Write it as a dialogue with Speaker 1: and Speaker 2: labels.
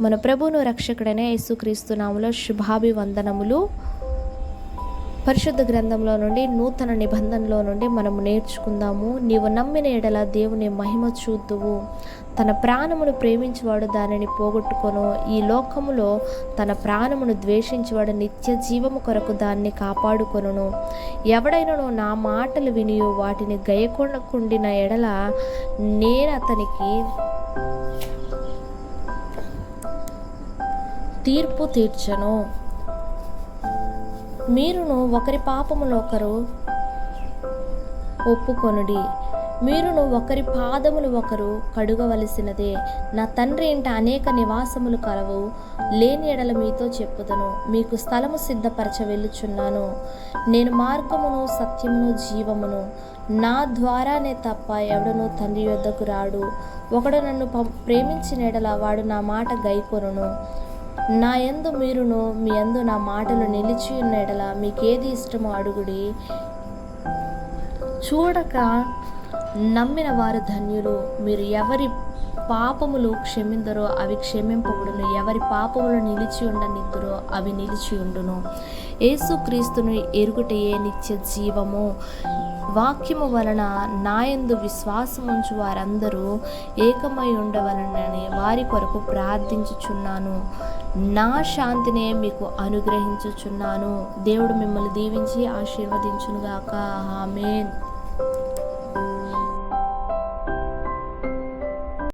Speaker 1: మన ప్రభువును రక్షకుడైన యేసుక్రీస్తు నామములో శుభాభివందనములు. పరిశుద్ధ గ్రంథంలో నుండి నూతన నిబంధనలో నుండి మనము నేర్చుకుందాము. నీవు నమ్మిన ఎడల దేవుని మహిమ చూద్దువు. తన ప్రాణమును ప్రేమించువాడు దానిని పోగొట్టుకొను. ఈ లోకములో తన ప్రాణమును ద్వేషించువాడు నిత్య జీవము కొరకు దాన్ని కాపాడుకొనును. ఎవడైనను నా మాటలు విని వాటిని గైకొనకుండిన ఎడల నేను అతనికి తీర్పు తీర్చను. మీరును ఒకరి పాపములు ఒకరు ఒప్పుకొనుడి, మీరును ఒకరి పాదములు ఒకరు కడుగవలసినదే. నా తండ్రి ఇంట అనేక నివాసములు కలవు, లేని ఎడల మీతో చెప్పుదును. మీకు స్థలము సిద్ధపరచ వెళ్ళుచున్నాను. నేను మార్గమును సత్యమును జీవమును, నా ద్వారానే తప్ప ఎవడను తండ్రి యొద్దకు రాడు. ఒకడు నన్ను ప్రేమించిన ఎడల వాడు నా మాట గైకొనును. నా యందు మీరును మీ యందు నా మాటలు నిలిచి ఉన్న ఎడల మీకేది ఇష్టమో అడుగుడి. చూడక నమ్మిన వారు ధన్యులు. మీరు ఎవరి పాపములు క్షమిందరో అవి క్షమింపబడును, ఎవరి పాపములు నిలిచి ఉండనిద్దురో అవి నిలిచి ఉండును. యేసుక్రీస్తును ఎరుగుటయే నిత్య జీవము. వాక్యము వలన నాయందు విశ్వాసముంచు వారందరూ ఏకమై ఉండవలనని వారి కొరకు ప్రార్థించుచున్నాను. నా శాంతినే మీకు అనుగ్రహించుచున్నాను. దేవుడు మిమ్మల్ని దీవించి ఆశీర్వదించునుగాక. ఆమేన్.